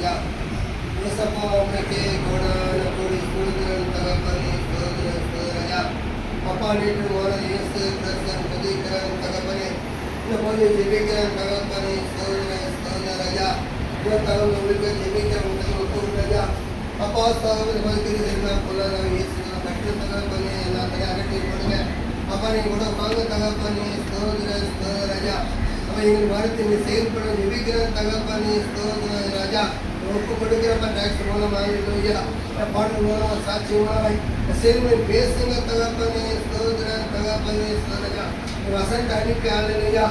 ராஜா ஏசப்பா உனக்கே கோடான கோடி ஸ்தோத்திரம் தகப்பனே ஸ்தோத்திரம் ராஜா அப்பா நேற்று போல இயேசு கிறிஸ்தன் துதிக்கிறேன் தகப்பனே இந்த போது ஜெபிக்கிறேன் தகப்பனே ஸ்தோத்திரம் ராஜா இந்த தகவல் உங்களுக்கு ஜெபிக்கிறேன் உங்களுக்கு ஒப்பும் ராஜா அப்பா ஸ்தாபன மதிக்கிறது எல்லாம் பொல்லாத இயேசு கற்று தகப்பனே எல்லாத்தையும் அகற்றி போடுங்க அப்பா நீங்கள் கூட வாங்க தகப்பனே ஸ்தோத்திர ராஜா அப்போ எங்கள் மறுத்து நீங்கள் செயல்பட ஜெபிக்கிற தகப்பனே ஸ்தோத்திர ராஜா ஒப்பு கொடுக்கிறப்ப டாக்டர் மூலமாக இல்லையா பாட்டு மூலமாக சாட்சி மூலமாக செயல்முறை பேசுங்க தகப்பனே ஸ்தோத்திர தகப்பனே ஸ்தோத்திரா வசந்த அனுப்பி ஆளுலையா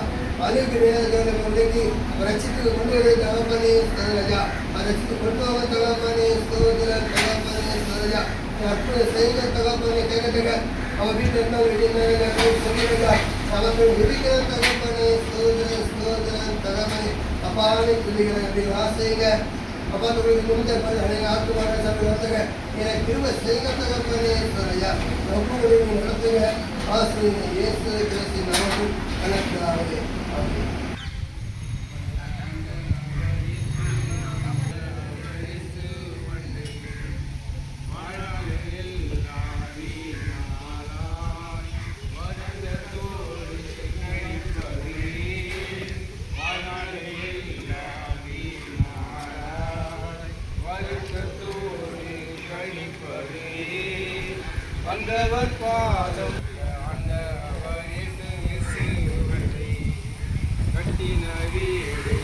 அதுக்கு நேரத்துக்கு ரசித்துக்கு கொண்டு வர தகப்பனே ஸ்தோத்திரா ரசித்து கொண்டு வர தகப்பனே ஸ்தோத்திர தகப்பனே ஸ்தோத்திரா அற்புத செய்க தகப்பனே கேட்க அவன் வீட்டில் இருந்தால் சொல்லிடுங்க அவர்கள் விதிக்கிற தகப்பனே ஸ்தோத்திரம் தகப்பனே அப்பாவே சொல்லிக்கிறேன் அப்படி வாசிங்க அப்பா உங்களுக்கு முடிஞ்ச அனைத்து ஆத்துமான சபை நடத்துங்க எனக்கு திரும்ப செய்க தகப்பனே சொல்லையா ஒப்புகளுக்கு நடத்துங்க ஆசிரியங்க இயேசு கிறிஸ்து நாமத்தில் கணக்கு ஆகுது அந்தவர் பாதம் கட்டின வீடு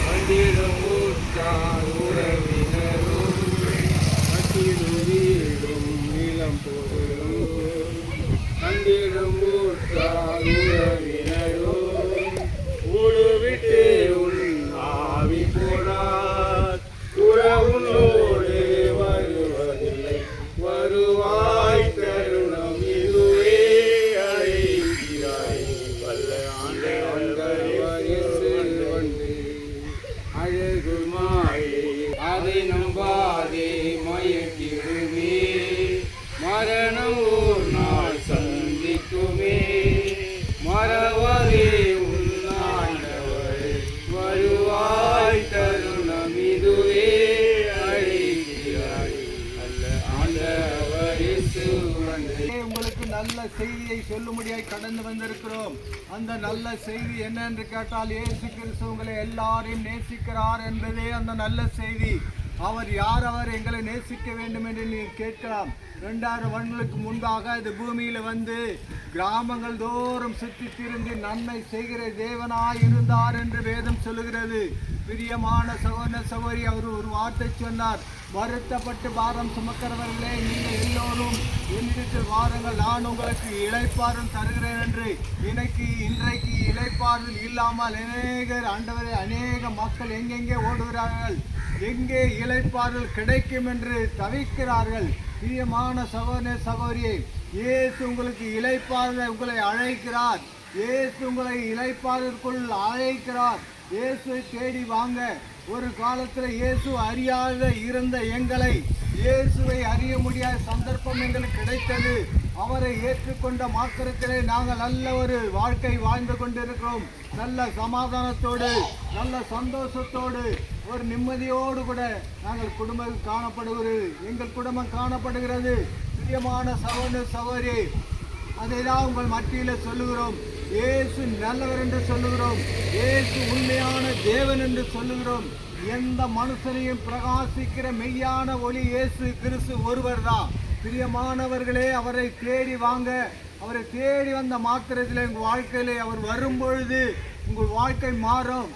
கட்டிடும் ஊற்றார் உறவினரும் கட்டிடும் வீடும் நீளம் பொருளும் கண்டிடும் ஊற்றார் உறவினரும் ஊடு விட்டு உன் ஆவி போடார் உறவுள்ளோடு வருவாய் தருணம் இதுவே அழைக்கிறாய் வல்ல ஆண்டவரே அழகுமாயே அதை நம்பாதே மயக்கிடுமே மரணம் ஒரு நாள் சந்திக்குமே மறவரே உன்னாண்டவர் வருவாய் தருணம் இதுவே உங்களுக்கு நல்ல செய்தியை சொல்லும்படியாய் கடந்து வந்திருக்கிறோம். அந்த நல்ல செய்தி என்ன என்று கேட்டால் இயேசு கிறிஸ்து உங்களை எல்லாரையும் நேசிக்கிறார் என்பதே அந்த நல்ல செய்தி. அவர் யார் எங்களை நேசிக்க வேண்டும் என்று நீங்கள் கேட்கலாம். 2000 வருடங்களுக்கு முன்பாக இது பூமியில் வந்து கிராமங்கள் தோறும் சுற்றி திரிந்து நன்மை செய்கிற தேவனாய் இருந்தார் என்று வேதம் சொல்லுகிறது. பிரியமான சகோதர சகோதரி, அவர் ஒரு வார்த்தை சொன்னார், வருத்தப்பட்டு பாரம் சுமக்கிறவர்களே நீங்கள் எல்லோரும் என்னிடத்தில் வாருங்கள், நான் உங்களுக்கு இளைப்பாறுதல் தருகிறேன் என்று. இன்றைக்கு இளைப்பாறுதல் இல்லாமல் அநேக மக்கள் எங்கெங்கே ஓடுகிறார்கள், எங்கே இளைப்பாறுதல் கிடைக்கும் என்று தவிக்கிறார்கள். பிரியமான சகோதர சகோதரியை, இயேசு உங்களுக்கு இளைப்பாறுதலை உங்களை அழைக்கிறார். இயேசு உங்களை இளைப்பாறுதலுக்குள் அழைக்கிறார். இயேசுவை தேடி வாங்க. ஒரு காலத்தில் இயேசு அறியாத இருந்த எங்களை இயேசுவை அறிய முடியாத சந்தர்ப்பம் எங்களுக்கு கிடைத்தது. அவரை ஏற்றுக்கொண்ட மாத்திரத்திலே நாங்கள் நல்ல ஒரு வாழ்க்கை வாழ்ந்து கொண்டிருக்கிறோம். நல்ல சமாதானத்தோடு, நல்ல சந்தோஷத்தோடு, ஒரு நிம்மதியோடு கூட நாங்கள் எங்கள் குடும்பம் காணப்படுகிறது. பிரியமான சகோதர சகோதரி, அதை தான் உங்கள் மத்தியில் சொல்லுகிறோம். இயேசு நல்லவர் என்று சொல்லுகிறோம். இயேசு உண்மையான தேவன் என்று சொல்லுகிறோம். எந்த மனுஷனையும் பிரகாசிக்கிற மெய்யான ஒளி இயேசு கிறிஸ்து ஒருவர் தான். பிரியமானவர்களே, அவரை தேடி வாங்க. அவரை தேடி வந்த மாத்திரத்தில் உங்கள் வாழ்க்கையிலே அவர் வரும்பொழுது உங்கள் வாழ்க்கை மாறும்.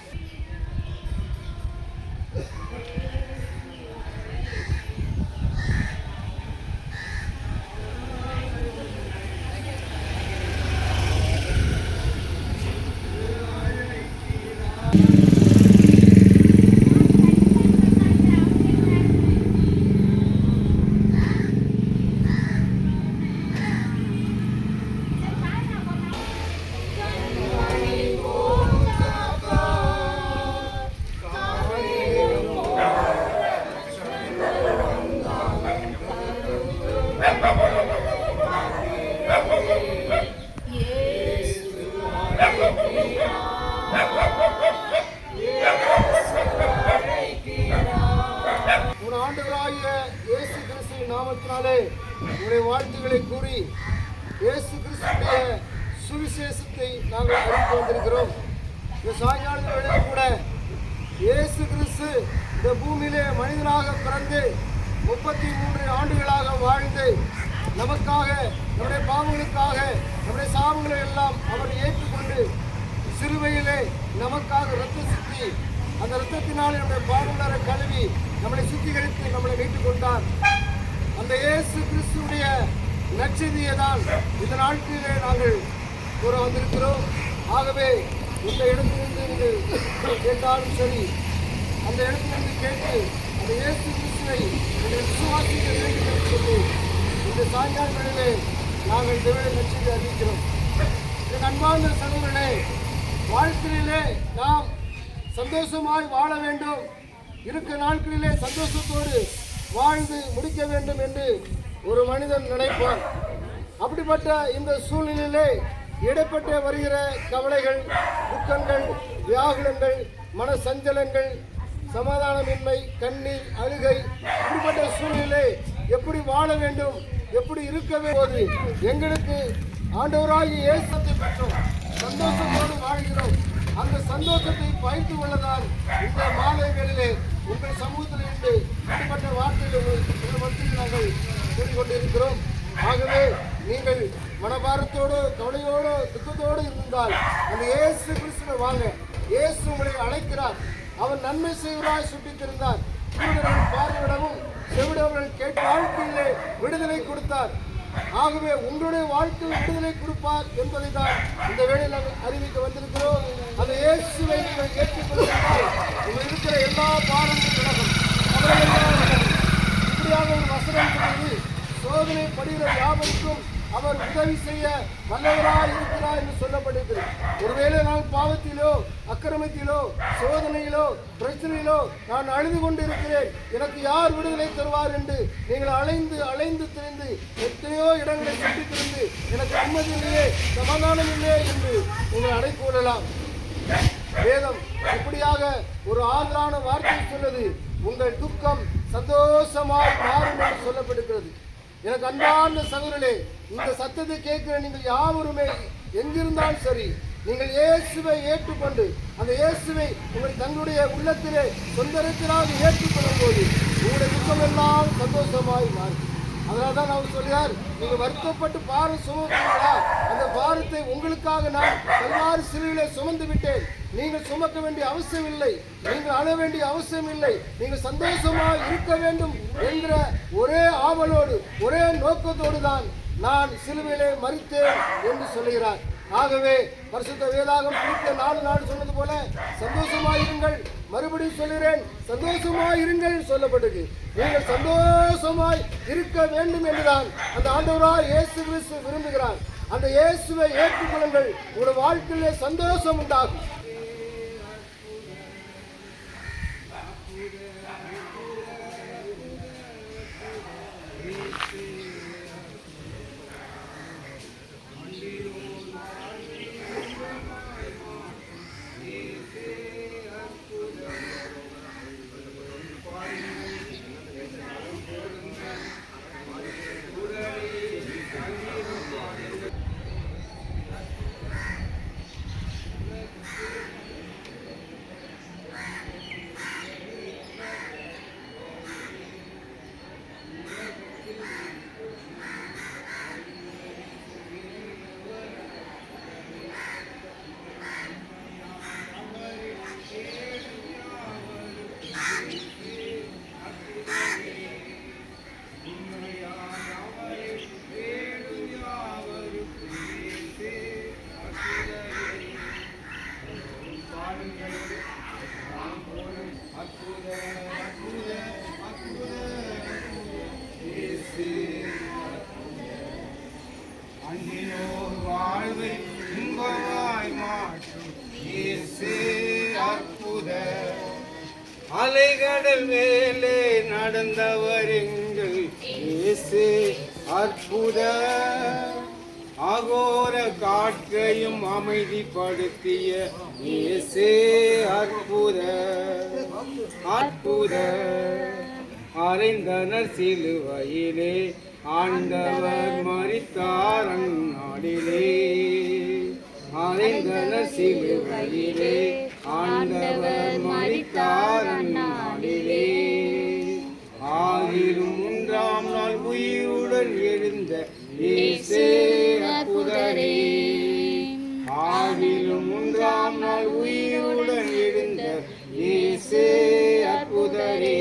நாமத்தினாலே உங்களுடைய வாழ்த்துக்களை கூறி இயேசு கிறிஸ்துடைய சுவிசேஷத்தை நாங்கள் அறிவித்து வந்திருக்கிறோம். இந்த சாயங்கால வேளையில் கூட இயேசு கிறிஸ்து இந்த பூமியிலே மனிதனாக பிறந்து 33 ஆண்டுகளாக வாழ்ந்து நமக்காக, நம்முடைய பாவங்களுக்காக, நம்முடைய சாபங்களை எல்லாம் அவர் ஏற்றுக்கொண்டு சிலுவையிலே நமக்காக இரத்தம் சிந்தி, அந்த இரத்தத்தினாலே நம்முடைய பாவங்களை கழுவி நம்மளை சுத்திகரித்து நம்மளை மீட்டுக் கொண்டார். அந்த இயேசு கிறிஸ்துடைய நற்செய்தியை தான் இந்த நாட்களிலே நாங்கள் கூற வந்திருக்கிறோம். ஆகவே இந்த இடத்திலிருந்து நீங்கள் கேட்டாலும் சரி, அந்த இடத்திலிருந்து கேட்டு அந்த இயேசு கிறிஸ்துவை விசுவாசிக்க வேண்டும் என்று சொல்லி இந்த சாயங்கால வேளையிலே நாங்கள் தேவனுடைய நற்செய்தியை அறிவிக்கிறோம். என் அன்பார்ந்த சகோதரனே, வாழ்க்கையிலே நாம் சந்தோஷமாய் வாழ வேண்டும், இருக்கிற நாட்களிலே சந்தோஷத்தோடு வாழ்ந்து முடிக்க வேண்டும் என்று ஒரு மனிதன் நினைப்பான். அப்படிப்பட்ட இந்த சூழ்நிலையிலே இடைப்பட்டு வருகிற கவலைகள், துக்கங்கள், வியாகுலங்கள், மன சஞ்சலங்கள், சமாதானமின்மை, கண்ணீர், அழுகை, இப்படிப்பட்ட சூழ்நிலை எப்படி வாழ வேண்டும், எப்படி இருக்க வேண்டும், எங்களுக்கு ஆண்டவராகிய இயேசுவை பெற்றோம், சந்தோஷத்தோடு வாழ்கிறோம். அந்த சந்தோஷத்தை பகிர்ந்து கொள்ளதான் இந்த மாலை வேளையிலே உங்கள் சமூகத்தில் இருந்து இப்படிப்பட்ட வார்த்தைகள் மத்தியில் நாங்கள் கூறிக்கொண்டிருக்கிறோம். ஆகவே நீங்கள் மனபாரத்தோடு, கவலையோடு, துக்கத்தோடு இருந்தால் அந்த இயேசு கிறிஸ்துவை வாங்க. இயேசு உங்களை அழைக்கிறார். அவர் நன்மை செய்வராய் சுட்டித்திருந்தார். குருடர்கள் பார்வையிடவும் செவிடவர்கள் கேட்ட வாழ்க்கையிலே விடுதலை கொடுத்தார். ஆகவே உங்களுடைய வாழ்க்கையில் விடுதலை கொடுப்பார் என்பதை தான் இந்த வேளையில் நாங்கள் அறிவிக்க வந்திருக்கிறோம். அந்த இயேசுவை நீங்கள் ஏற்றுக்கொள்ளாமல் உங்கள் இருக்கிற எல்லா பாரங்களும் விலகும், இப்படியாக ஒரு வசனம் சொல்வது, சோதனை படுகிற யாவருக்கும் அவர் உதவி செய்ய வல்லவராய் இருக்கிறார் என்று சொல்லப்பட்டிருக்கிறது. ஒருவேளை நான் பாவத்திலோ, அக்கிரமத்திலோ, சோதனையிலோ, பிரச்சனையிலோ நான் அழுது கொண்டு இருக்கிறேன், எனக்கு யார் விடுதலை தருவார் என்று நீங்கள் அலைந்து அலைந்து திரிந்து எத்தனையோ இடங்களை சுற்றி திரிந்து எனக்கு நிம்மதி இல்லையே, சமாதானம் இல்லையே என்று நீங்கள் அடை கூறலாம். வேதம் இப்படியாக ஒரு ஆதரான வார்த்தை சொல்லுது, உங்கள் துக்கம் சந்தோஷமாய் மாறும் என்று சொல்லப்பட்டிருக்கிறது. எனக்கு அன்பார்ந்த சகோதரர்களே, இந்த சத்தத்தை கேட்கிற நீங்கள் யாவருமே எங்கிருந்தாலும் சரி, நீங்கள் இயேசுவை ஏற்றுக்கொண்டு அந்த இயேசுவை உங்கள் தங்களுடைய உள்ளத்திலே சொந்தத்திலாக ஏற்றுக்கொள்ளும் போது உங்களுடைய துக்கம் எல்லாம் சந்தோஷமாய் மாறும். அதனால தான் அவர் சொல்கிறார், நீங்கள் வருத்தப்பட்டு பாரம் சுமக்கிறீர்களா, அந்த பாரத்தை உங்களுக்காக நான் கல்வாரி சிலுவையிலே சுமந்து விட்டேன். நீங்கள் சுமக்க வேண்டிய அவசியம் இல்லை, நீங்கள் அழ வேண்டிய அவசியம் இல்லை, நீங்கள் சந்தோஷமாக இருக்க வேண்டும் என்கிற ஒரே ஆவலோடு, ஒரே நோக்கத்தோடு தான் நான் சிலுவையிலே மரித்தேன் என்று சொல்லுகிறார். ஆகவே பரிசுத்த வேதாகம் குறித்த 4 சொன்னது போல சந்தோஷமாயிருங்கள், மறுபடியும் சொல்கிறேன், சந்தோஷமாயிருங்கள் சொல்லப்பட்டது. நீங்கள் சந்தோஷமாய் இருக்க வேண்டும் என்றுதான் அந்த ஆண்டவராய் இயேசு கிறிஸ்து விரும்புகிறார். அந்த இயேசுவை ஏற்றுக்கொள்ளுங்கள், உங்களுடைய வாழ்க்கையிலே சந்தோஷம் உண்டாகும். அலைகடல் மேலே நடந்தவர் எங்கள் இயேசு அற்புத, அகோர காற்றையும் அமைதிப்படுத்திய இயேசு அற்புத, அற்புத, அறைந்தனர் சிலுவையிலே ஆண்டவர் மரித்தார் அந்நாளிலே. அறைந்தனர் சிலுவையிலே ஆண்டவர் மரித்தார் அந்நாளிலே. ஆகிலும் 3ஆம் நாள் உயிருடன் எழுந்த இயேசு அற்புதரே. ஆகிலும் 3ஆம் நாள் உயிருடன் எழுந்த இயேசு அற்புதரே.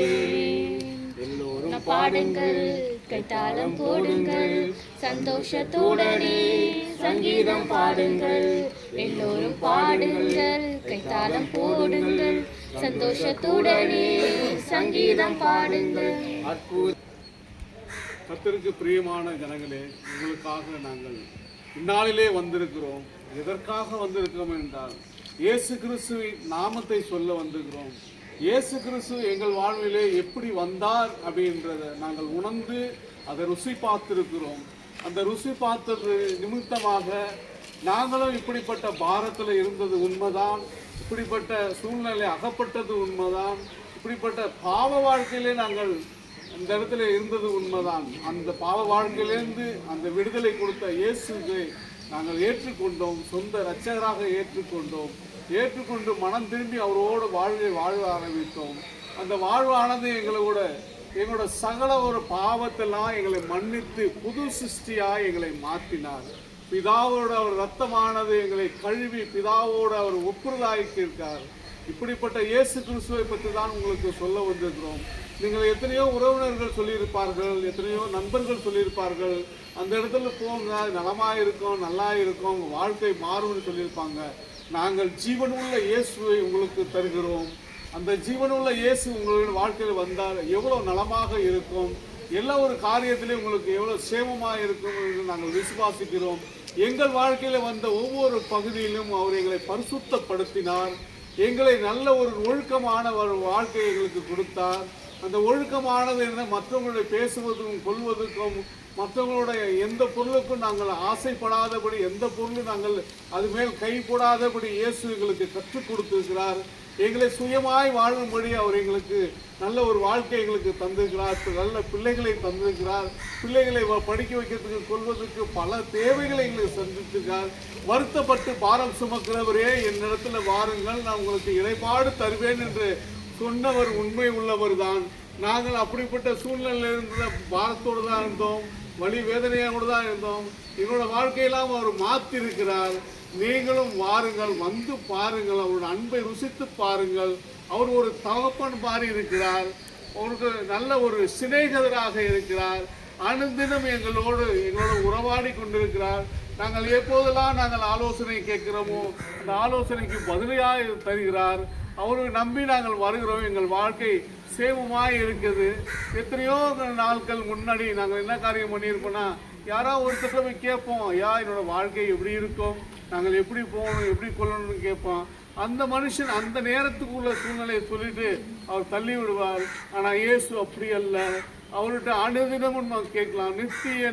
எல்லோரும் பாடுங்கள், கைத்தாளம் போடுங்கள், சந்தோஷத்துடனே சங்கீதம் பாடுங்கள். எல்லோரும் பாடுங்கள், கைத்தாளம் போடுங்கள், சந்தோஷத்துடனே சங்கீதம் பாடுங்கள். கர்த்தருக்கு பிரியமான ஜனங்களே, உங்களுக்காக நாங்கள் இந்நாளிலே வந்திருக்கிறோம். எதற்காக வந்திருக்கிறோம் என்றால், இயேசு கிறிஸ்துவின் நாமத்தை சொல்ல வந்திருக்கிறோம். இயேசு கிறிஸ்து எங்கள் வாழ்விலே எப்படி வந்தார் அப்படின்றத நாங்கள் உணர்ந்து அதை ருசி பார்த்திருக்கிறோம். அந்த ருசி பார்த்தது நிமித்தமாக நாங்களும் இப்படிப்பட்ட பாரத்தில் இருந்தது உண்மைதான், இப்படிப்பட்ட சூழ்நிலை அகப்பட்டது உண்மைதான், இப்படிப்பட்ட பாவ வாழ்க்கையிலே நாங்கள் இந்த இடத்துல இருந்தது உண்மைதான். அந்த பாவ வாழ்க்கையிலிருந்து அந்த விடுதலை கொடுத்த இயேசுவை நாங்கள் ஏற்றுக்கொண்டோம், சொந்த இரட்சகராக ஏற்றுக்கொண்டு மனம் திரும்பி அவரோடு வாழ ஆரம்பித்தோம். அந்த வாழ்வானது எங்களோட சகல ஒரு பாவத்தெல்லாம் எங்களை மன்னித்து புது சிருஷ்டியாக எங்களை மாற்றினார். பிதாவோட அவர் ரத்தமானது எங்களை கழுவி பிதாவோடு அவர் ஒப்புரதாக்கியிருக்கார். இப்படிப்பட்ட இயேசு கிறிஸ்துவை பற்றி தான் உங்களுக்கு சொல்ல வந்திருக்கிறோம். நீங்கள் எத்தனையோ உறவினர்கள் சொல்லியிருப்பார்கள், எத்தனையோ நண்பர்கள் சொல்லியிருப்பார்கள், அந்த இடத்துல போங்க, நலமாக இருக்கும், நல்லா இருக்கும், உங்கள் வாழ்க்கை மாறும்னு சொல்லியிருப்பாங்க. நாங்கள் ஜீவனுள்ள இயேசுவை உங்களுக்கு தருகிறோம். அந்த ஜீவனுள்ள இயேசு உங்களுடைய வாழ்க்கையில் வந்தால் எவ்வளோ நலமாக இருக்கும், எல்லா ஒரு காரியத்திலையும் உங்களுக்கு எவ்வளோ சேமமாக இருக்கும் என்று நாங்கள் விசுவாசிக்கிறோம். எங்கள் வாழ்க்கையில் வந்த ஒவ்வொரு பகுதியிலும் அவர் எங்களை பரிசுத்தப்படுத்தினார். எங்களை நல்ல ஒரு ஒழுக்கமான ஒரு வாழ்க்கையை எங்களுக்கு கொடுத்தார். அந்த ஒழுக்கமானது என்ன, மற்றவங்களுடைய பேசுவதுக்கும் கொள்வதற்கும், மற்றவங்களுடைய எந்த பொருளுக்கும் நாங்கள் ஆசைப்படாதபடி, எந்த பொருளும் நாங்கள் அது மேல் கை போடாதபடி இயேசு எங்களுக்கு கற்றுக் கொடுத்திருக்கிறார். எங்களை சுயமாய் வாழும்படி அவர் எங்களுக்கு நல்ல ஒரு வாழ்க்கை எங்களுக்கு தந்திருக்கிறார். நல்ல பிள்ளைகளை தந்திருக்கிறார். பிள்ளைகளை படிக்க வைக்கிறதுக்கு கொள்வதற்கு பல தேவைகளை எங்களுக்கு சந்தித்திருக்கிறார். வருத்தப்பட்டு பாரம் சுமக்கிறவரே, என்னிடத்துல வாருங்கள், நான் உங்களுக்கு இளைப்பாடு தருவேன் என்று சொன்னவர் உண்மை உள்ளவர் தான். நாங்கள் அப்படிப்பட்ட சூழ்நிலையில் இருந்த பாரத்தோடு தான் இருந்தோம், வலி வேதனையோடு தான் இருந்தோம். எங்களோட வாழ்க்கையெல்லாம் அவர் மாற்றிருக்கிறார். நீங்களும் வாருங்கள், வந்து பாருங்கள், அவரோட அன்பை ருசித்து பாருங்கள். அவர் ஒரு தகப்பன் மாறி இருக்கிறார், அவருக்கு நல்ல ஒரு சிநேகிதராக இருக்கிறார். அனுதினம் எங்களோடு உறவாடி கொண்டிருக்கிறார். நாங்கள் எப்போதெல்லாம் நாங்கள் ஆலோசனை கேட்கிறோமோ அந்த ஆலோசனைக்கு பதிலாக தருகிறார். அவரை நம்பி நாங்கள் வருகிறோம். எங்கள் வாழ்க்கை சேமமாக இருக்குது. எத்தனையோ நாட்கள் முன்னாடி நாங்கள் என்ன காரியம் பண்ணியிருப்போம்னா, யாராவது ஒருத்தர் போய் கேட்போம், ஐயா என்னோட வாழ்க்கை எப்படி இருக்கும், நாங்கள் எப்படி போகணும், எப்படி கொள்ளணும்னு கேட்போம். அந்த மனுஷன் அந்த நேரத்துக்குள்ள சூழ்நிலையை சொல்லிட்டு அவர் தள்ளி விடுவார். ஆனால் இயேசு அப்படி அல்ல. அவர்கிட்ட அனுதினமும் நாம் கேட்கலாம்.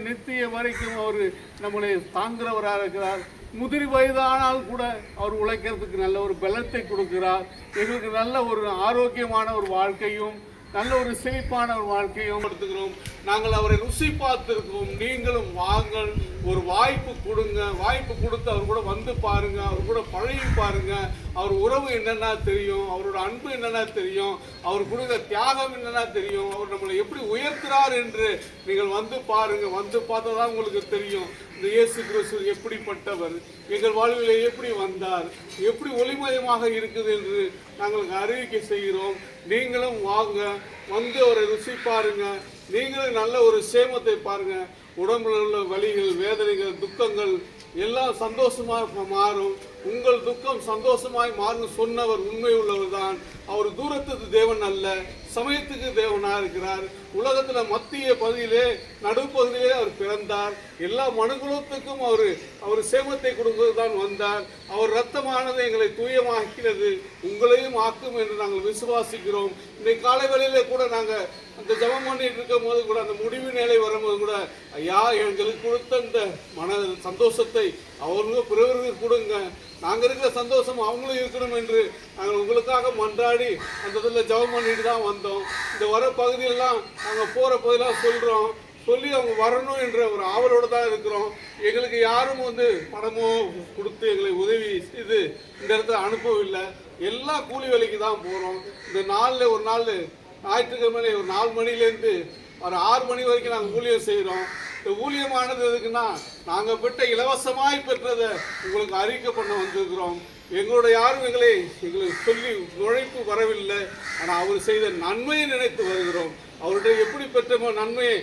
நித்திய வரைக்கும் அவர் நம்மளை தாங்குறவராக இருக்கிறார். முதிரி வயதானால் கூட அவர் உழைக்கிறதுக்கு நல்ல ஒரு பலத்தை கொடுக்கிறார். எங்களுக்கு நல்ல ஒரு ஆரோக்கியமான ஒரு வாழ்க்கையும் நல்ல ஒரு செழிப்பான ஒரு வாழ்க்கையும் எடுத்துக்கிறோம். நாங்கள் அவரை ருசி பார்த்துருக்கோம். நீங்களும் வாங்கள், ஒரு வாய்ப்பு கொடுங்க. வாய்ப்பு கொடுத்து அவர் கூட வந்து பாருங்க, அவர் கூட பழகி பாருங்க. அவர் உறவு என்னென்னா தெரியும், அவரோட அன்பு என்னென்னா தெரியும், அவர் கொடுத்த தியாகம் என்னென்னா தெரியும், அவர் நம்மளை எப்படி உயர்த்துறார் என்று நீங்கள் வந்து பாருங்க. வந்து பார்த்தா தான் உங்களுக்கு தெரியும் இந்த இயேசு கிறிஸ்து எப்படிப்பட்டவர், எங்கள் வாழ்விலே எப்படி வந்தார், எப்படி ஒளிமயமாக இருக்குது என்று நாங்கள் அறிவிக்கை செய்கிறோம். நீங்களும் வாங்க, வந்து அவரை ருசி பாருங்க. நீங்களும் நல்ல ஒரு சேமத்தை பாருங்க. உடம்புல உள்ள வலிகள், வேதனைகள், துக்கங்கள் எல்லாம் சந்தோஷமாக மாறும். உங்கள் துக்கம் சந்தோஷமாய் மாறும் சொன்னவர் உண்மை உள்ளவர் தான். அவர் தூரத்துக்கு தேவன் அல்ல, சமயத்துக்கு தேவனாக இருக்கிறார். உலகத்தில் மத்திய பகுதியிலே, நடுப்பகுதியிலே அவர் பிறந்தார். எல்லா மனுகுலத்துக்கும் அவர் சேமத்தை கொடுப்பது தான் வந்தார். அவர் இரத்தமானது எங்களை தூயமாக்கிறது, உங்களையும் ஆக்கும் என்று நாங்கள் விசுவாசிக்கிறோம். இன்றைக்கு காலை வேளையிலே கூட நாங்கள் அந்த ஜபம் பண்ணிட்டு இருக்கும் போது கூட, அந்த முடிவு நிலை வரும்போது கூட, ஐயா எங்களுக்கு கொடுத்த இந்த மன சந்தோஷத்தை அவர்களுக்கு பிறருக்கு கொடுங்க. நாங்கள் இருக்கிற சந்தோஷம் அவங்களும் இருக்கணும் என்று நாங்கள் உங்களுக்காக மன்றாடி அந்த இதில் ஜெபம் பண்ணிட்டு தான் வந்தோம். இந்த வர பகுதியெல்லாம் நாங்கள் போகிற பகுதியெல்லாம் சொல்லி அவங்க வரணும் என்ற ஒரு ஆவலோடு தான் இருக்கிறோம். எங்களுக்கு யாரும் பணமோ கொடுத்து எங்களை உதவி செய்து இந்த இடத்துல அனுப்பவில்லை. எல்லா கூலி வேலைக்கு தான் போகிறோம். இந்த நாளில் ஒரு நாள் ஞாயிற்றுக்கிழமை ஒரு 4 மணிலேருந்து ஒரு 6 மணி வரைக்கும் நாங்கள் ஊழியம் செய்கிறோம். இந்த ஊழியமானது எதுக்குன்னா நாங்கள் பெற்ற இலவசமாய் பெற்றதை உங்களுக்கு அறிக்கை பண்ண வந்திருக்கிறோம். எங்களோட யாரும் எங்களுக்கு சொல்லி நுழைப்பு வரவில்லை. ஆனால் அவர் செய்த நன்மையை நினைத்து வருகிறோம். அவருடைய எப்படி பெற்ற நன்மையை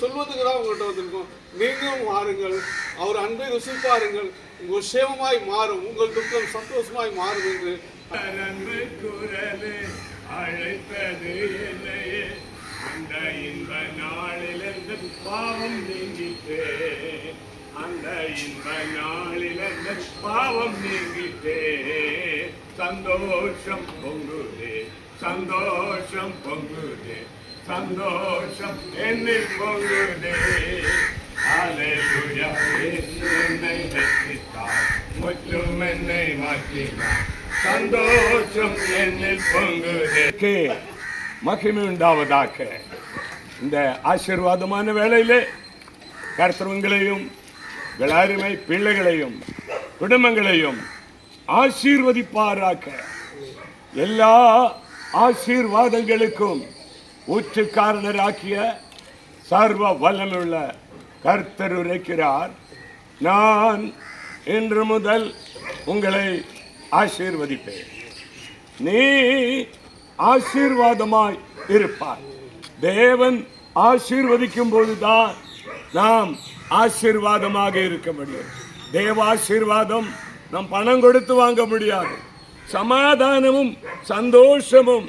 சொல்வதுக்கு தான் உங்கள்கிட்ட வந்திருக்கோம். நீங்களும் வாருங்கள், அவர் அன்பை ருசிப்பாருங்கள், உங்கள் சேமமாய் மாறும், உங்கள் துக்கம் சந்தோஷமாய் மாறும் என்று அழைப்பது என்னையே அந்த இன்ப நாளிலிருந்து பாவம் நீங்கிட்டே, அந்த இன்ப நாளிலிருந்து பாவம் நீங்கிட்டே, சந்தோஷம் பொங்குதே, சந்தோஷம் பொங்குதே, சந்தோஷம் என்னில் பொங்குதே. ஹல்லேலூயா, இயேசு என்னை ரட்சித்தார், முற்றும் என்னை மாற்றினார், சந்தோஷம் என்னில் பொங்குதே. மகிமை உண்டாவதாக. இந்த ஆசீர்வாதமான வேளையிலே கர்த்தர்களையும் அருமை பிள்ளைகளையும் குடும்பங்களையும் ஆசீர்வதிப்பாராக. எல்லா ஆசீர்வாதங்களுக்கும் ஊற்றுக்காரனராக்கிய சர்வ வல்லமையுள்ள கர்த்தர் உரைக்கிறார், நான் இன்று முதல் உங்களை ஆசீர்வதிப்பேன், நீ ஆசீர்வாதமாய் இருப்பார். தேவன் ஆசீர்வதிக்கும் போதுதான் நாம் ஆசீர்வாதமாக இருக்க முடியும். தேவ ஆசீர்வாதம் நாம் பணம் கொடுத்து வாங்க முடியாது. சமாதானமும் சந்தோஷமும்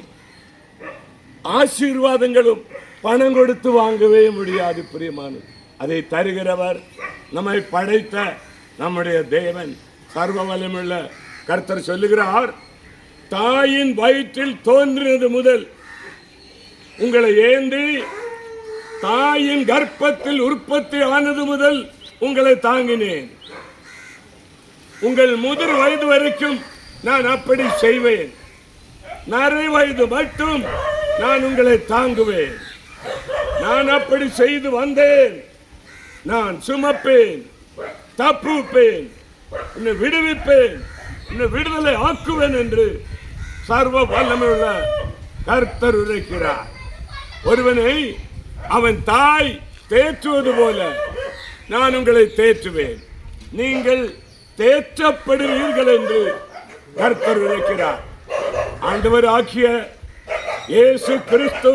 ஆசீர்வாதங்களும் பணம் கொடுத்து வாங்கவே முடியாது. பிரியமானது, அதை தருகிறவர் நம்மை படைத்த நம்முடைய தேவன் சர்வ வல்லமையுள்ள கர்த்தர் சொல்லுகிறார், தாயின் வயிற்றில் தோன்றினது முதல் உங்களை ஏந்தி தாயின் கர்ப்பத்தில் உற்பத்தி ஆனது முதல் உங்களை தாங்கினேன். உங்கள் முதிர் வயது வரைக்கும் நான் அப்படி செய்வேன். நரை வயது மட்டும் நான் உங்களை தாங்குவேன். நான் அப்படி செய்து வந்தேன். நான் சுமப்பேன், தப்புப்பேன், உன்னை விடுவிப்பேன், உன்னை விடுதலை ஆக்குவேன் என்று சர்வ வல்லமையுள்ள கர்த்தர் உரைக்கிறார். ஒருவனை அவன் தாய் தேற்றுவது போல நான் உங்களை தேற்றுவேன், நீங்கள் தேற்றப்படுவீர்கள் என்று கர்த்தர் உரைக்கிறார். ஆண்டவர் ஆகிய இயேசு கிறிஸ்து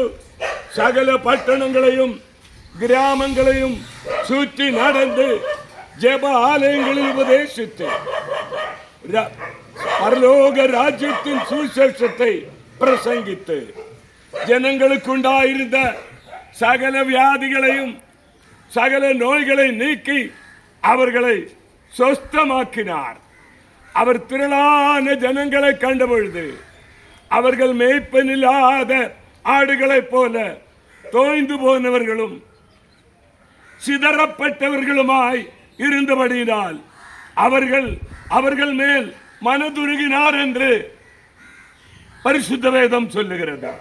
சகல பட்டணங்களையும் கிராமங்களையும் சுற்றி நடந்து ஜெப ஆலயங்களில் உபதேசித்து பரலோக ராஜ்யத்தின் சுவிசேஷத்தை பிரசங்கித்து ஜனங்களுக்கு உண்டாயிருந்த சகல வியாதிகளையும் சகல நோய்களை நீக்கி அவர்களை சொஸ்தமாக்கினார். அவர் திரளான ஜனங்களை கண்டபொழுது அவர்கள் மேய்ப்பனில்லாத ஆடுகளைப் போல தோய்ந்து போனவர்களும் சிதறப்பட்டவர்களுமாய் இருந்தபடியினால் அவர்கள் மேல் மனதுருகினார் என்று பரிசுத்த வேதம் சொல்லுகிறது.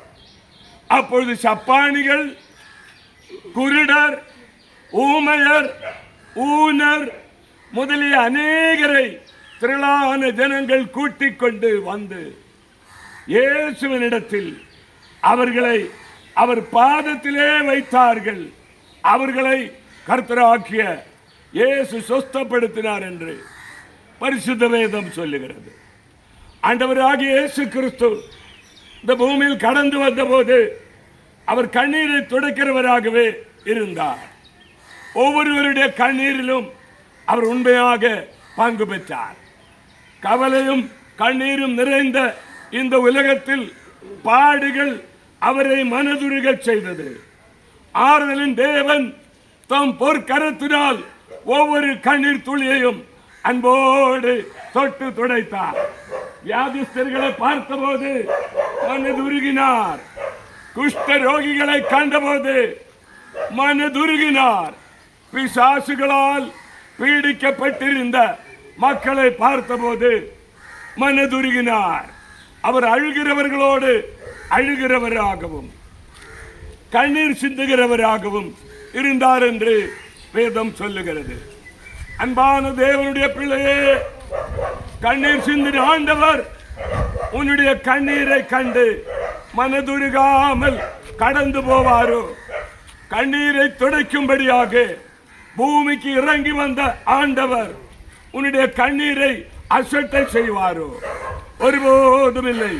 அப்பொழுது சப்பானிகள், குருடர், ஊமையர், ஊனர் முதலிய அநேகரை திரளான ஜனங்கள் கூட்டிக் கொண்டு வந்து இயேசுவினிடத்தில் அவர்களை அவர் பாதத்திலே வைத்தார்கள். அவர்களை கர்த்தராகிய இயேசு சொஸ்தப்படுத்தினார் என்று பரிசுத்த வேதம் சொல்லுகிறது. ஆண்டவராகிய இயேசு கிறிஸ்து இந்த பூமியில் கடந்து வந்தபோது அவர் கண்ணீரை துடைக்கிறவராகவே இருந்தார். ஒவ்வொருவருடைய கண்ணீரிலும் அவர் உண்மையாக பங்கு பெற்றார். கவலையும் கண்ணீரும் நிறைந்த இந்த உலகத்தில் பாடுகள் அவரை மனதுருகச் செய்தது. ஆறுதலின் தேவன் தம் பொற்கரத்தினால் ஒவ்வொரு கண்ணீர் துளியையும் அன்போடு தொட்டு துடைத்தார். வியாதிஸ்தர்களை பார்த்தபோது மனதுருகினார். குஷ்ட ரோகிகளை கண்டபோது மனதுருகினார். பிசாசுகளால் பீடிக்கப்பட்டிருந்த மக்களை பார்த்தபோது மனதுருகினார். அவர் அழுகிறவர்களோடு அழுகிறவராகவும் கண்ணீர் சிந்துகிறவராகவும் இருந்தார் என்று வேதம் சொல்லுகிறது. அன்பான தேவனுடைய பிள்ளையே, கண்ணீர் சிந்தின ஆண்டவர் உன்னுடைய கண்ணீரை கண்டு மனதுருகாமல் கடந்து போவாரோ? கண்ணீரை துடைக்கும்படியாக பூமிக்கு இறங்கி வந்த ஆண்டவர் உன்னுடைய கண்ணீரை அசட்டை செய்வாரோ? ஒருபோதும் இல்லை.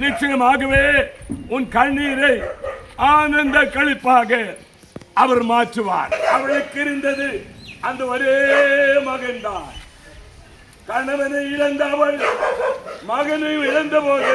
நிச்சயமாகவே உன் கண்ணீரை ஆனந்த களிப்பாக அவர் மாற்றுவார். அவளுக்கு இருந்தது அந்த ஒரே மகன்தான். கணவனை இழந்த அவள் மகனை இழந்த போது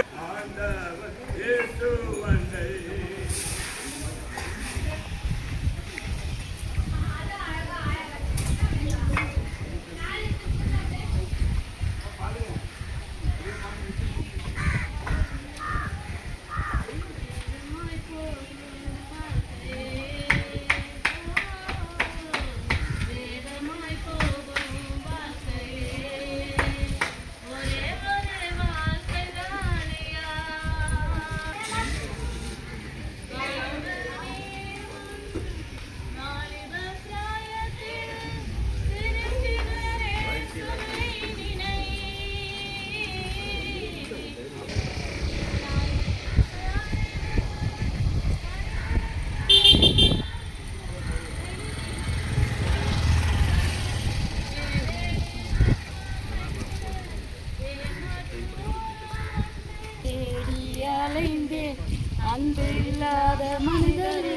அன்பு இல்லாத மனிதர்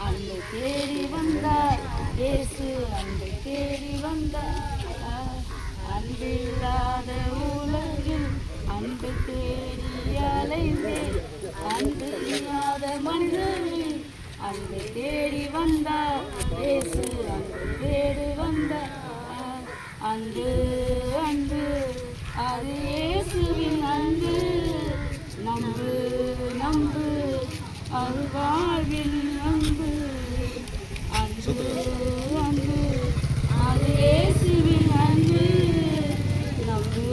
அன்பு தேடி வந்தார். இயேசு அன்பு தேடி வந்தார். அன்பு இல்லாத உலகில் அன்பு தேடி அலைந்தேன். அன்பு இல்லாத மனிதர் அன்பு தேடி வந்தார். இயேசு அன்பு தேடி வந்தார். அன்பு அன்பு அது இயேசுவின் அன்பு. நம்பு நம்பு அது வாழ்வின் அன்பு. அன்பு அன்பு அது இயேசுவின் அன்பு. நம்பு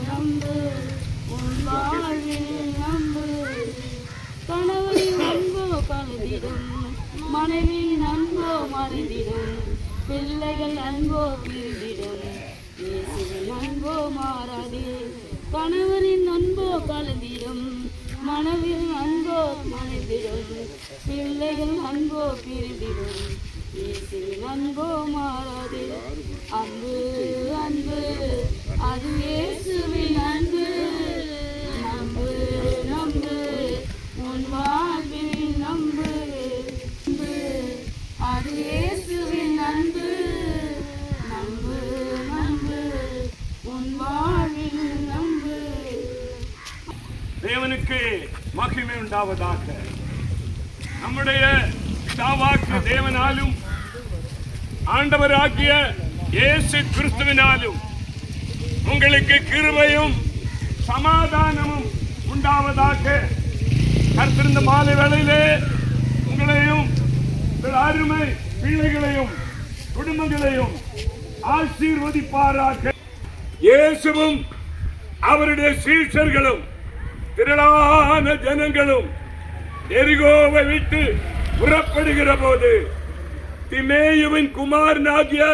நம்பு உன் வாழ்வின் அன்பு. கணவரின் அன்போ கலந்திடும், மனைவியின் அன்போ மறைந்திடும், பிள்ளைகள் அன்போ பிரிந்திடும், இயேசுவின் அன்போ மாறாதே. கணவரின் அன்போ கலந்திடும், மனைவின் அன்போ மறைந்திடும், பிள்ளைகள் அன்போ பிரிந்திடும், இயேசுவின் அன்போ மாறாதே. அன்பு அன்பு அது இயேசுவின் அன்பு. நம்பு நம்பு உன் வாழ்வின் நம்பு. அன்பு அது இயேசுவின் அன்பு. நம்பு நம்பு உன் வாழ்வின் நம்பு. தேவனுக்கு மகிமை உண்டாவதாக. நம்முடைய பிதாவாகிய தேவனாலும் ஆண்டவராகிய இயேசு கிறிஸ்துவினாலும் உங்களுக்கு கிருபையும் சமாதானமும் உண்டாவதாக. கர்த்தர் இந்த மாலை வேளையிலே உங்களையும் அருமை பிள்ளைகளையும் குடும்பங்களையும் ஆசீர்வதிப்பாராக. இயேசுவும் அவருடைய சீஷர்களும் திரளான ஜனங்களும் எரிகோவை விட்டு புறப்படுகிற போது திமேயுவின் குமாரனாகிய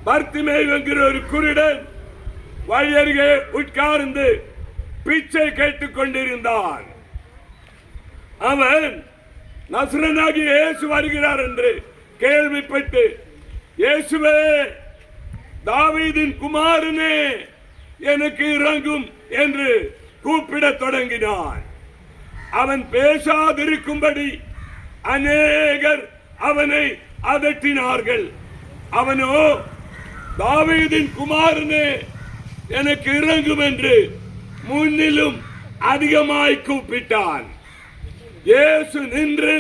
பர்த்திமேயு என்கிற ஒரு குருடன் வழியருகே உட்கார்ந்து பிச்சை கேட்டுக் கொண்டிருந்தான். அவன் நசரேயனாகிய இயேசு வருகிறார் என்று கேள்விப்பட்டு, இயேசுவே தாவீதின் குமாரனே எனக்கு இறங்கும் என்று கூப்பிடத் தொடங்கினான். அவன் பேசாதிருக்கும்படி அநேகர் அவனை அதட்டினார்கள். அவனோ தாவீதின் குமாரனே எனக்கு இறங்கும் என்று முன்னிலும் அதிகமாய் கூப்பிட்டான். இயேசு நின்று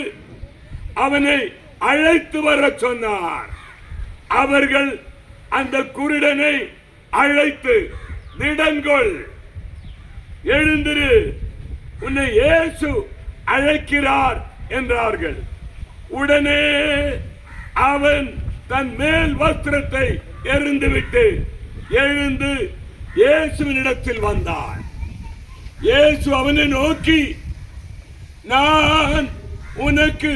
அவனை அழைத்து வர சொன்னார். அவர்கள் அந்த குருடனை அழைத்து, திடன்கொள், எழுந்திரு, உன்னை இயேசு அழைக்கிறார் என்றார்கள். உடனே அவன் தன் மேல் வஸ்திரத்தை எறிந்துவிட்டு எழுந்து இயேசுவினிடத்தில் வந்தான். இயேசு அவனை நோக்கி, நான் உனக்கு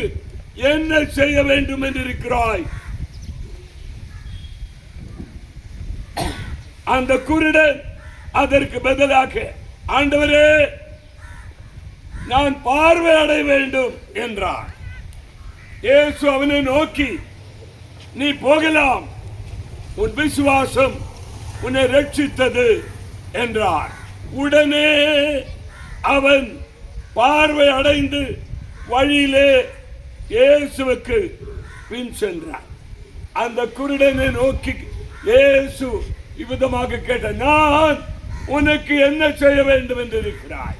என்ன செய்ய வேண்டும் என்று இருக்கிறாய்? அந்த குருடன் அதற்கு பதிலாக, ஆண்டவரே, நான் பார்வை அடைய வேண்டும் என்றான். இயேசு அவனை நோக்கி, நீ போகலாம், உன் விசுவாசம் உன்னை ரட்சித்தது என்றார். உடனே அவன் பார்வை அடைந்து வழியிலே இயேசுவுக்கு பின் சென்றான். அந்த குருடனை நோக்கி இயேசு இவ்விதமாக கேட்ட, நான் உனக்கு என்ன செய்ய வேண்டும் என்று இருக்கிறாய்?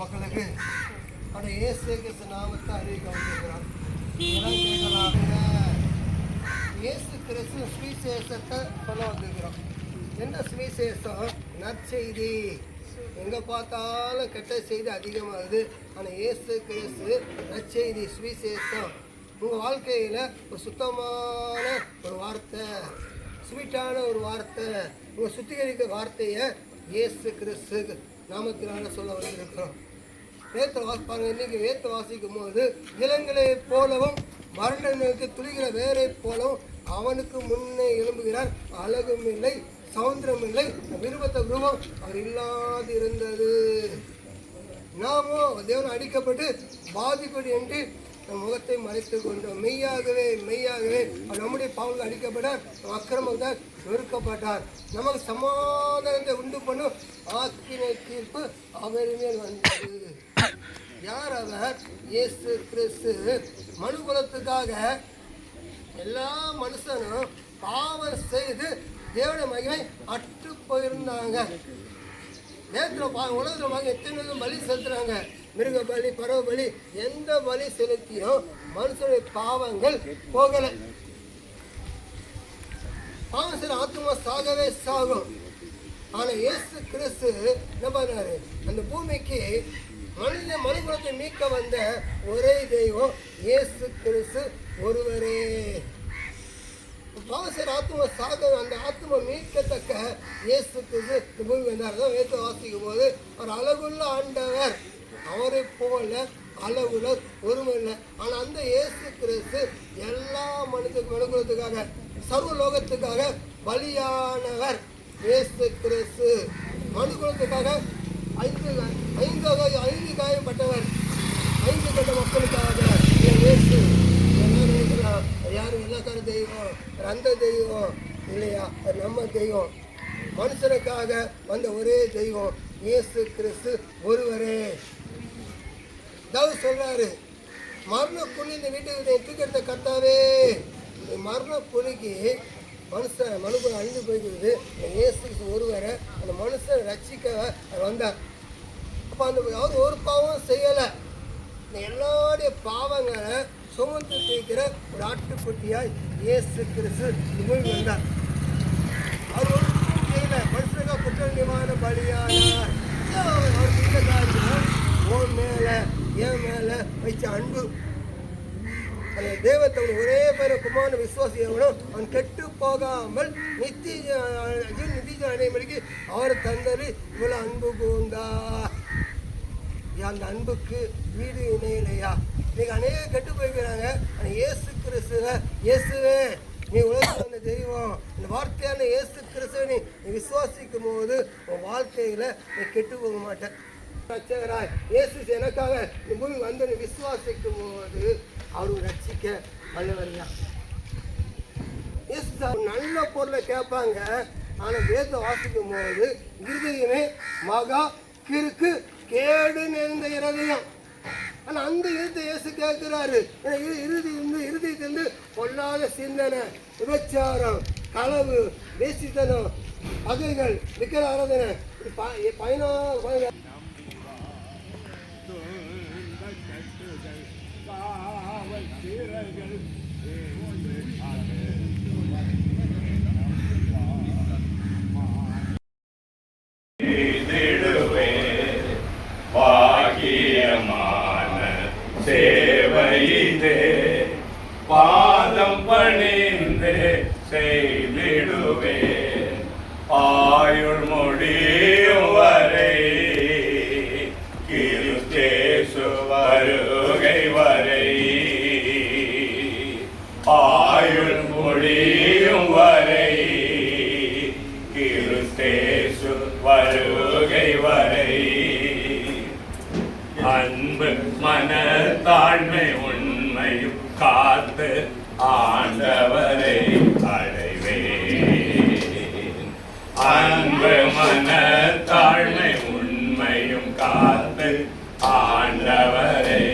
மக்களுக்கு இயேசு கிறிஸ்து நாமத்தை அறிவிக்க வந்திருக்கிறார். இயேசு கிறிஸ்து சுவிசேஷத்தை சொல்ல வந்திருக்கிறோம். என்ன சுவிசேஷம்? நற்செய்தி. எங்கே பார்த்தாலும் கெட்ட செய்தி அதிகமாகுது. ஆனால் இயேசு கிறிஸ்து நற்செய்தி, சுவிசேஷம். உங்கள் வாழ்க்கையில் ஒரு சுத்தமான ஒரு வார்த்தை, ஸ்வீட்டான ஒரு வார்த்தை, உங்கள் சுத்திகரிக்கிற வார்த்தையை இயேசு கிறிஸ்து நாமத்தினால சொல்ல வந்திருக்கிறோம். வேத்த வாசிப்பாங்க. இன்னைக்கு வேத்த வாசிக்கும் போது இளங்களை போலவும் மரணனுக்கு துளிகிற வேரை போலவும் அவனுக்கு முன்னே எழும்புகிறார். அழகும் இல்லை, சவுந்தரம் இல்லை, விருப்பத்த ரூபம் அவர் இல்லாது இருந்தது. நாமோ தேவன் அடிக்கப்பட்டு பாதிப்படி என்று நம் முகத்தை மறைத்து கொண்டோம். மெய்யாகவே மெய்யாகவே நம்முடைய பாவங்கள் அடிக்கப்பட அக்கிரமத்தால் நொறுக்கப்பட்டார். நமக்கு சமாதானத்தை உண்டு பண்ணும் ஆக்கினை தீர்ப்பு அவர் மேல் வந்தது. யார் அவர்? இயேசு கிறிஸ்து. மனுகுலத்துக்காக எல்லா மனுஷனும் பாவம் செய்து தேவனுடைய மகிமை அற்று போயிருந்தாங்க. நேரத்தில் உலகத்தில் எத்தனை பலி செலுத்துறாங்க. மிருக பலி, பறவை பலி, எந்த பலி செலுத்தியும் மனுஷனுடைய பாவங்கள் போகலை. பாவம் செய்ய ஆத்மா சாகவே சாகும். ஆனால் இயேசு கிறிஸ்து என்ன பண்ணாரு? அந்த பூமிக்கு மனுகுலத்தை மீட்க வந்த ஒரே தெய்வம் இயேசு கிறிஸ்து ஒருவரே. பாவம் செய்ய ஆத்மா சாக, அந்த ஆத்மா மீட்கத்தக்க இயேசு கிறிஸ்து இந்த பூமி வந்தார். தான் வேத வாசிக்கும் போது அவர் அழகுள்ள ஆண்டவர், அவரை போல அளவுல ஒருமை இல்லை. ஆனால் அந்த இயேசு கிறிஸ்து எல்லா மனுக்குலத்துக்காக சர்வ லோகத்துக்காக பலியானவர் இயேசு கிறிஸ்து. மனுக்குலத்துக்காக ஐந்து காயப்பட்டவர். 5 கட்ட மக்களுக்காக இயேசு. யாரு வெள்ளக்கார தெய்வம், அந்த தெய்வம் இல்லையா, நம்ம தெய்வம். மனுஷனுக்காக வந்த ஒரே தெய்வம் இயேசு கிறிஸ்து ஒருவரே. தாவீது சொல்றாரு, மரண புலி இந்த வீட்டுக்கு தூக்கெடுத்த கர்த்தாவே. மரண புலிக்கு மனுஷன் அழிந்து போய்கிறது. இயேசு ஒருவரை அந்த மனுஷன் ரட்சிக்க வந்தார். அப்போ அந்த அவர் ஒரு பாவம் செய்யலை. இந்த எல்லாருடைய பாவங்களை சுமந்து தீர்க்கிற ஒரு ஆட்டுக்குட்டியாய் இயேசு கிறிஸ்து பூமி வந்தார். அவர் ஒரு செய்யல, மனுஷனுக்காக குற்ற நிவாரண பலியானார். அவர் இந்த காரியத்தில் உன் மேலே என் மேலே வைச்ச அன்பு. அந்த தேவத்தவன் ஒரே பேர குமாரன விசுவாசி எவனும் அவன் கெட்டு போகாமல் நித்திய அடைமொழிக்கு அவர் தந்தது இவ்வளோ அன்பு கூர்ந்தார். அந்த அன்புக்கு வீடு இணையிலையா? இன்னைக்கு அநேக கெட்டு போய்க்கிறாங்க. ஆனால் இயேசு கிறிஸ்துவ இயேசுவே நீ உலகத்தில் வந்த தெய்வம், இந்த வார்த்தையான இயேசு கிறிஸ்துவை நீ விசுவாசிக்கும் போது உன் வாழ்க்கையில் நீ கெட்டு போக மாட்டேன். ரட்சகராய் இயேசு எனக்காக இந்த பூமி வந்து நீ விசுவாசிக்கும் போது அவரு ரட்சிக்க வல்லவரையா. இயேசு நல்ல பொருளை கேட்பாங்க. ஆனால் வேதத்தை வாசிக்கும் போது இருதயமே மகா கிறுக்கு கேடு நிறைந்த இருதயம். ஆனால் அந்த இருதயத்தை இயேசு கேட்கிறாரு. இருதயத்திலிருந்து பொல்லாத சிந்தனை, விபச்சாரம், களவு, வேசித்தனம், பகைகள், விக்கிர ஆராதனை, பயணம் சேவையிலே பாதம் பணிந்து செய்திடுவே ஆயுள் முடியும் வரை கிறிஸ்தேசு வருகை வரை ஆயுள் முடியும் வரை கிறிஸ்தேசு வருகை வரை அன்பு மனத்தாழ்மை உண்மையும் காத்து ஆண்டவரை அடைவேன். அன்பு மனத்தாழ்மை உண்மையும் காத்து ஆண்டவரை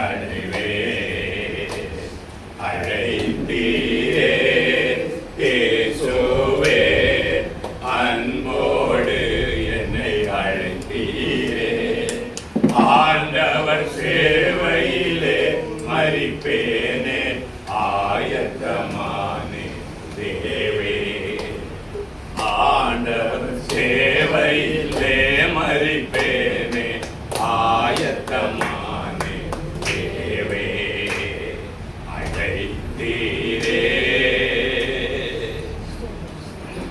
அடைவேன். அழைத்தீரே இயேசுவே அன்போடு என்னை அழைத்தீரே. ஆண்டவர் சேவையிலே மரிப்பேனே ஆயத்தமானே தேவே. ஆண்டவர் சேவையிலே மரிப்பேனே ஆயத்தமானே தேவே. அழைத்தீரே.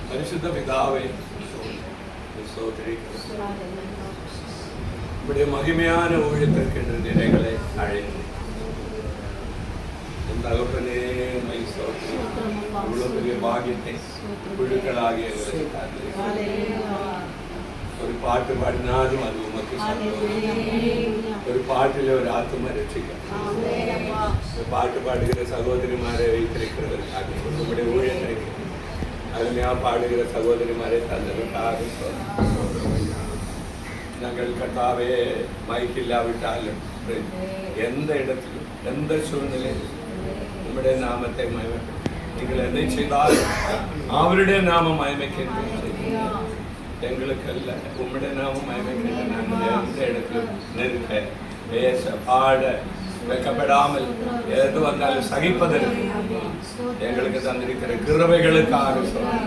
பரிசுத்த பிதாவே நம்முடைய மகிமையான ஊழியத்திற்கு என்ற நிலைகளை அழைத்து தகப்பனே இவ்வளவு பெரிய பாகியத்தை குழுக்களாகிய ஒரு பாட்டு பாடினாலும் அது உமக்கு ஒரு பாட்டில் ஒரு ஆத்மா ரட்சிக்க ஒரு பாட்டு பாடுகிற சகோதரிமாரை வைத்திருக்கிறதற்காக நம்முடைய ஊழியத்திற்கு அருமையா பாடுகிற சகோதரிமாரை தந்ததற்காக நாங்கள் கர்த்தாவே மைக்கில்லாவிட்டாலும் எந்த இடத்திலும் எந்த சூழ்நிலையிலும் உம்முடைய நாமத்தை மகிமைப்படுத்த நீங்கள் எதை செய்தால் அவருடைய நாமம் மகிமைக்கின்ற எங்களுக்கு அல்ல உம்முடைய நாமம் மகிமைக்கின்ற நாங்கள் எந்த இடத்திலும் நிற்க பேச பாட வைக்கப்படாமல் எது வந்தாலும் சகிப்பதற்கு எங்களுக்கு தந்திருக்கிற கிருபைகளுக்காக சொல்றேன்.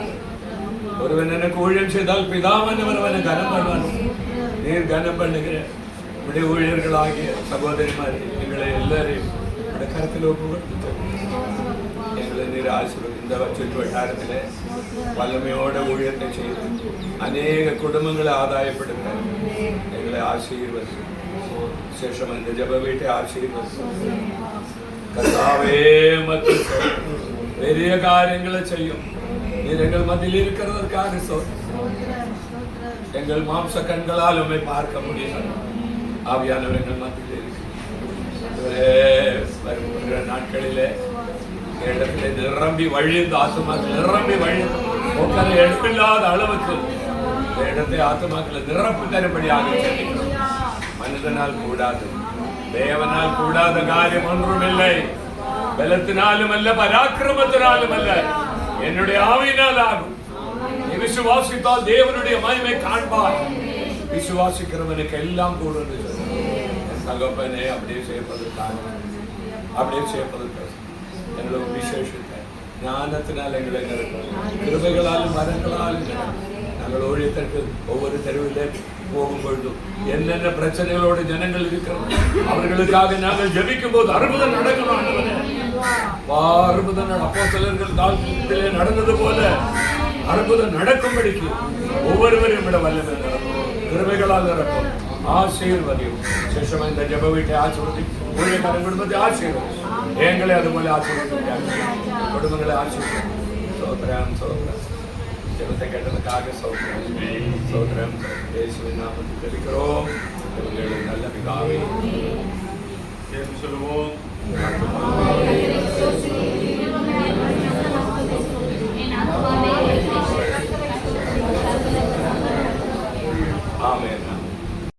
ஒருவன் எனக்கு ஊழியம் செய்தால் பிதாவானவர் அவனை கனம் பண்ணுவான். நீர் கனம் பண்ணுகிற உடைய ஊழியர்களாகிய சகோதரிமார் எங்களை எல்லாரையும் உடைய கருத்தில் ஒப்புக்கொடுத்து எங்களை நீர் ஆசீர்வதி. இந்த சுற்று வட்டாரத்தில் வல்லமையோட ஊழியத்தை செய்து அநேக குடும்பங்களை ஆதாயப்படுத்த எங்களை ஆசீர்வதி. விசேஷம் இந்த ஜப வீட்டை ஆசீர்வதி. கர்த்தாவே மற்றும் பெரிய காரியங்களை செய்யும். நீர் எங்கள் மத்தியில் இருக்கிறதற்காக எங்கள் மாம்ச கண்களால் உண்மை பார்க்க முடியாது. ஆவியானவர் எங்கள் மத்தியில் வருகிற நாட்களிலே இடத்திலே நிரம்பி வழிந்த ஆத்துமாக்கள் நிரம்பி வழிந்து உட்கார எடுப்பில்லாத அளவுக்கு இடத்தை ஆத்துமாக்களை நிரப்பு தரும்படியாக செல்கிறோம். மனிதனால் கூடாது, தேவனால் கூடாத காரியம் ஒன்றுமில்லை. பலத்தினாலும் அல்ல, பராக்கிரமத்தினாலும் அல்ல, என்னுடைய ஆவியினால் ஆகும். நீ விசுவாசித்தால் தேவனுடைய மகிமை காண்பார். விசுவாசிக்கிறவனுக்கு எல்லாம் கூடும். தகப்பனே, அப்படியே செய்யப்பதற்காக எங்களுக்கு விசேஷத்தை ஞானத்தினால் எங்களை நிரப்பும். கிருபைகளாலும் மரங்களாலும் நாங்கள் ஊழியத்திற்கு ஒவ்வொரு தெருவிலே போகும் பொழுதும் என்னென்ன பிரச்சனைகளோடு ஜனங்கள் இருக்கிறோம் அவர்களுக்காக நாங்கள் ஜெபிக்கும் போது அற்புதம் நடக்கணும். அற்புதம் அப்போஸ்தலர்கள் காலத்திலே நடந்தது போல அற்புதம் நடக்கும்படிக்கு ஒவ்வொருவரையும் விட வல்லமை நடக்கும், கிருபைகளால் நிரப்பும். ஆசீர்வதியும். சேஷமா இந்த ஜெப வீட்டை ஆசீர்வதி, ஊழியக்காரன் குடும்பத்தை ஆசீர்வதி, எங்களை அதுபோல ஆசீர்வதி, குடும்பங்களை ஆசீர்வதி. சோத்ரம் சோத்ரம் ஜெபத்தை கேட்டதுக்காக சோத்ரம் இயேசுவின் நாமத்தில் ஜெபிக்கிறோம். நல்ல பிதாவே, சேர்ந்து சொல்லுவோம்.